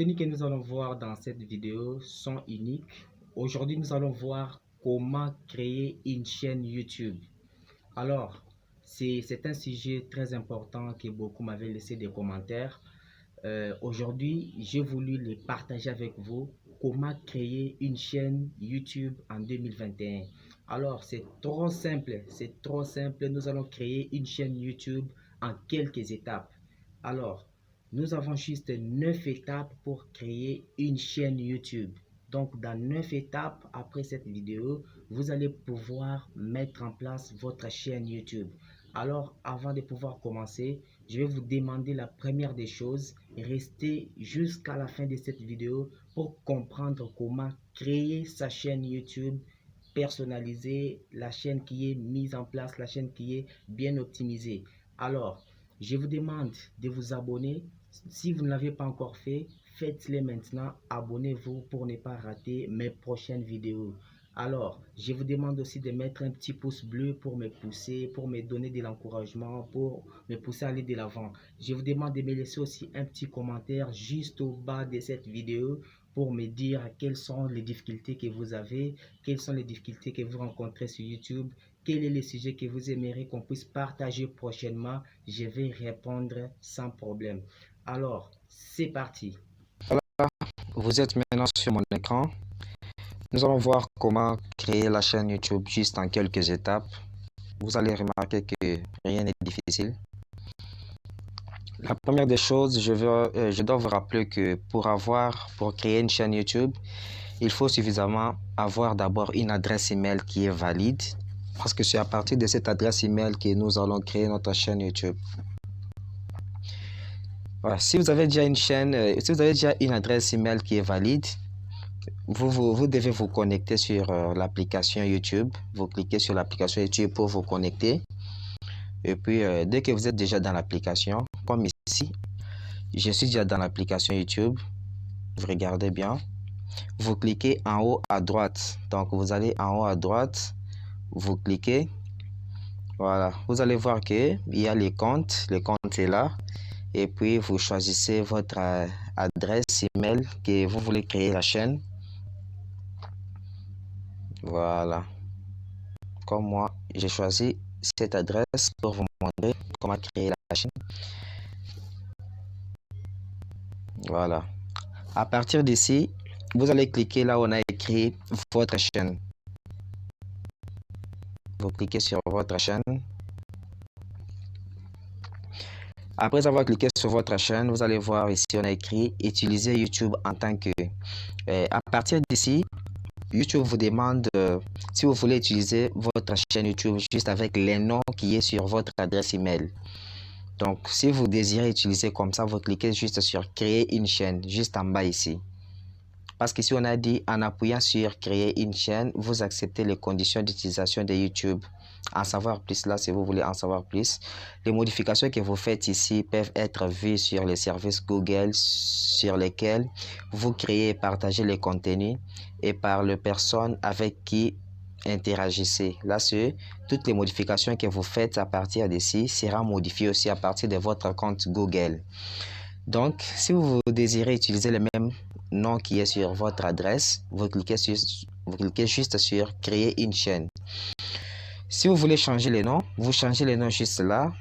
Techniques que nous allons voir dans cette vidéo sont uniques. Aujourd'hui, nous allons voir comment créer une chaîne YouTube. Alors, c'est un sujet très important que beaucoup m'avaient laissé des commentaires. Aujourd'hui, j'ai voulu les partager avec vous. Comment créer une chaîne YouTube en 2021. Alors, c'est trop simple. C'est trop simple. Nous allons créer une chaîne YouTube en quelques étapes. Alors, nous avons juste 9 étapes pour créer une chaîne YouTube. Donc, dans 9 étapes, après cette vidéo, vous allez pouvoir mettre en place votre chaîne YouTube. Alors, avant de pouvoir commencer, je vais vous demander la première des choses. Restez jusqu'à la fin de cette vidéo pour comprendre comment créer sa chaîne YouTube personnalisée, la chaîne qui est mise en place, la chaîne qui est bien optimisée. Alors, je vous demande de vous abonner. Si vous ne l'avez pas encore fait, faites-le maintenant. Abonnez-vous pour ne pas rater mes prochaines vidéos. Alors, je vous demande aussi de mettre un petit pouce bleu pour me pousser, pour me donner de l'encouragement, pour me pousser à aller de l'avant. Je vous demande de me laisser aussi un petit commentaire juste au bas de cette vidéo pour me dire quelles sont les difficultés que vous avez, quelles sont les difficultés que vous rencontrez sur YouTube, quel est le sujet que vous aimeriez qu'on puisse partager prochainement. Je vais répondre sans problème. Alors, c'est parti. Vous êtes maintenant sur mon écran. Nous allons voir comment créer la chaîne YouTube juste en quelques étapes. Vous allez remarquer que rien n'est difficile. La première des choses, je dois vous rappeler que pour créer une chaîne YouTube, il faut suffisamment avoir d'abord une adresse email qui est valide, parce que c'est à partir de cette adresse email que nous allons créer notre chaîne YouTube. Voilà. Si vous avez déjà une adresse email qui est valide, vous devez vous connecter sur l'application YouTube. Vous cliquez sur l'application YouTube pour vous connecter. Et puis, dès que vous êtes déjà dans l'application, comme ici, je suis déjà dans l'application YouTube. Vous regardez bien. Vous cliquez en haut à droite. Donc, vous allez en haut à droite. Vous cliquez. Voilà. Vous allez voir qu'il y a les comptes. Le compte est là. Et puis, vous choisissez votre adresse email que vous voulez créer la chaîne. Voilà. Comme moi, j'ai choisi cette adresse pour vous montrer comment créer la chaîne. Voilà. À partir d'ici, vous allez cliquer là où on a écrit votre chaîne. Vous cliquez sur votre chaîne. Après avoir cliqué sur votre chaîne, vous allez voir ici on a écrit utiliser YouTube en tant que. À partir d'ici, YouTube vous demande si vous voulez utiliser votre chaîne YouTube juste avec les noms qui est sur votre adresse email. Donc, si vous désirez utiliser comme ça, vous cliquez juste sur créer une chaîne, juste en bas ici. Parce qu'ici, on a dit en appuyant sur créer une chaîne, vous acceptez les conditions d'utilisation de YouTube. En savoir plus là, si vous voulez en savoir plus. Les modifications que vous faites ici peuvent être vues sur les services Google sur lesquels vous créez et partagez les contenus et par les personnes avec qui interagissez. Là, c'est toutes les modifications que vous faites à partir d'ici seront modifiées aussi à partir de votre compte Google. Donc, si vous désirez utiliser le même nom qui est sur votre adresse, vous cliquez juste sur créer une chaîne. Si vous voulez changer le nom, vous changez le nom juste là.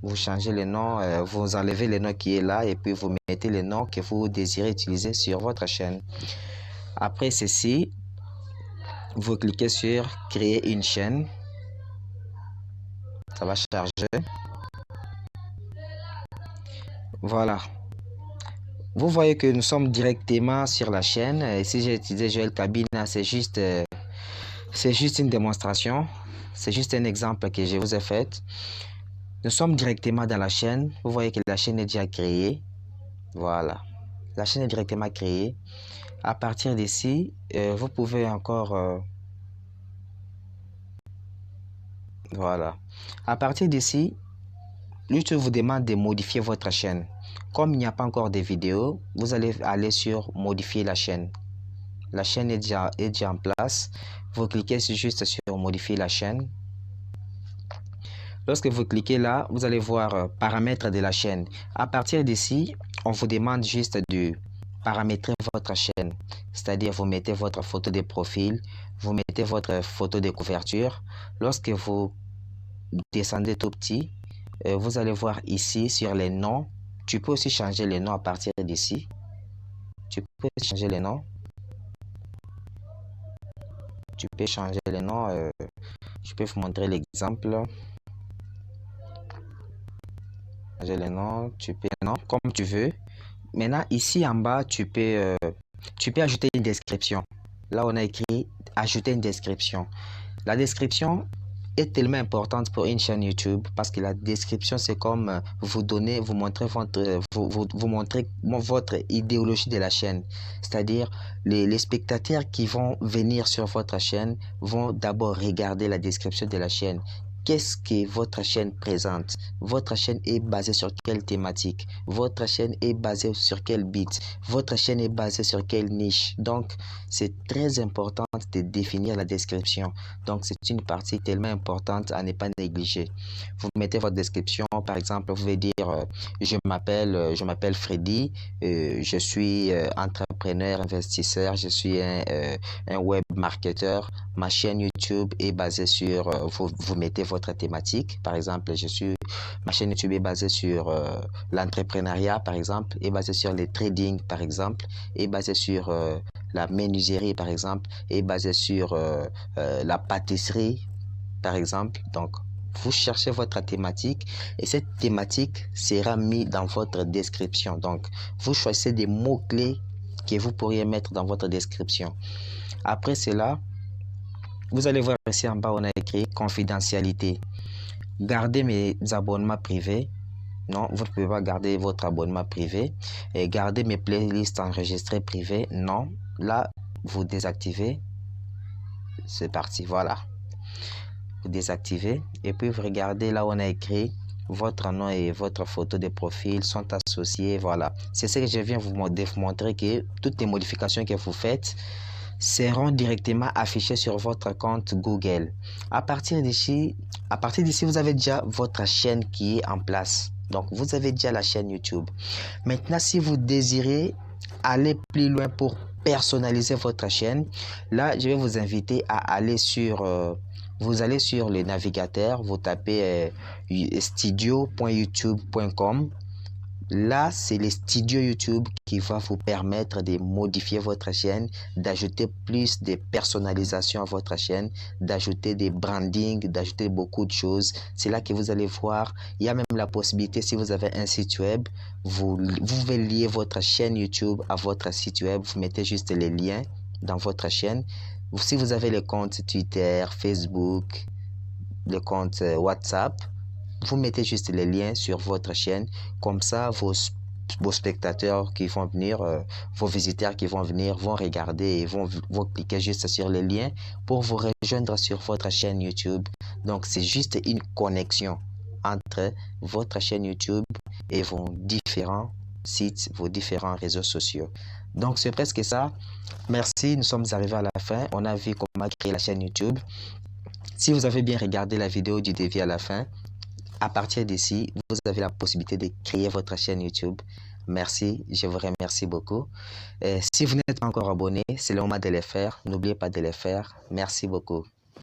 Vous changez le nom, vous enlevez le nom qui est là et puis vous mettez le nom que vous désirez utiliser sur votre chaîne. Après ceci, vous cliquez sur créer une chaîne. Ça va charger. Voilà. Vous voyez que nous sommes directement sur la chaîne. Ici, j'ai utilisé Joel Kabina. C'est juste une démonstration. C'est juste un exemple que je vous ai fait. Nous sommes directement dans la chaîne. Vous voyez que la chaîne est déjà créée. Voilà. La chaîne est directement créée. À partir d'ici, vous pouvez encore... voilà. À partir d'ici, YouTube vous demande de modifier votre chaîne. Comme il n'y a pas encore de vidéos, vous allez aller sur modifier la chaîne. La chaîne est déjà en place. Vous cliquez juste sur modifier la chaîne. Lorsque vous cliquez là, vous allez voir paramètres de la chaîne. À partir d'ici, on vous demande juste de paramétrer votre chaîne. C'est-à-dire, vous mettez votre photo de profil, vous mettez votre photo de couverture. Lorsque vous descendez tout petit, vous allez voir ici sur les noms. Tu peux aussi changer les noms à partir d'ici. Tu peux changer les noms. Tu peux changer les noms. Je peux vous montrer l'exemple. Changer les noms. Tu peux, non, comme tu veux. Maintenant, ici en bas, tu peux ajouter une description. Là, on a écrit ajouter une description. La description est tellement importante pour une chaîne YouTube parce que la description, c'est comme vous montrer votre idéologie de la chaîne. C'est-à-dire, les spectateurs qui vont venir sur votre chaîne vont d'abord regarder la description de la chaîne. Qu'est-ce que votre chaîne présente? Votre chaîne est basée sur quelle thématique? Votre chaîne est basée sur quel beat? Votre chaîne est basée sur quelle niche? Donc, c'est très important de définir la description. Donc, c'est une partie tellement importante à ne pas négliger. Vous mettez votre description, par exemple, vous pouvez dire je m'appelle Freddy, je suis entrepreneur, investisseur, je suis un web marketeur. Ma chaîne YouTube est basée sur, vous mettez votre thématique, par exemple, ma chaîne YouTube est basée sur l'entrepreneuriat, par exemple, est basée sur le trading, par exemple, est basée sur la menuiserie, par exemple, est basée sur la pâtisserie, par exemple. Donc, vous cherchez votre thématique et cette thématique sera mise dans votre description. Donc, vous choisissez des mots-clés que vous pourriez mettre dans votre description. Après cela, vous allez voir ici en bas, on a écrit confidentialité. Gardez mes abonnements privés. Non, vous ne pouvez pas garder votre abonnement privé. Et garder mes playlists enregistrées privées. Non, là, vous désactivez. C'est parti, voilà. Vous désactivez. Et puis, vous regardez là où on a écrit votre nom et votre photo de profil sont associés. Voilà. C'est ce que je viens vous montrer, que toutes les modifications que vous faites seront directement affichées sur votre compte Google. À partir d'ici, vous avez déjà votre chaîne qui est en place. Donc, vous avez déjà la chaîne YouTube. Maintenant, si vous désirez aller plus loin pour personnaliser votre chaîne, là, je vais vous inviter à aller sur... vous allez sur le navigateur, vous tapez studio.youtube.com. Là, c'est le studio YouTube qui va vous permettre de modifier votre chaîne, d'ajouter plus de personnalisation à votre chaîne, d'ajouter des brandings, d'ajouter beaucoup de choses. C'est là que vous allez voir. Il y a même la possibilité, si vous avez un site web, vous pouvez lier votre chaîne YouTube à votre site web. Vous mettez juste les liens dans votre chaîne. Si vous avez les comptes Twitter, Facebook, les comptes WhatsApp, vous mettez juste les liens sur votre chaîne. Comme ça, vos spectateurs qui vont venir, vos visiteurs qui vont venir, vont regarder et vont cliquer juste sur les liens pour vous rejoindre sur votre chaîne YouTube. Donc, c'est juste une connexion entre votre chaîne YouTube et vos différents sites, vos différents réseaux sociaux. Donc, c'est presque ça. Merci, nous sommes arrivés à la fin. On a vu comment créer la chaîne YouTube. Si vous avez bien regardé la vidéo du début à la fin, à partir d'ici, vous avez la possibilité de créer votre chaîne YouTube. Merci, je vous remercie beaucoup. Si vous n'êtes pas encore abonné, c'est le moment de le faire. N'oubliez pas de le faire. Merci beaucoup.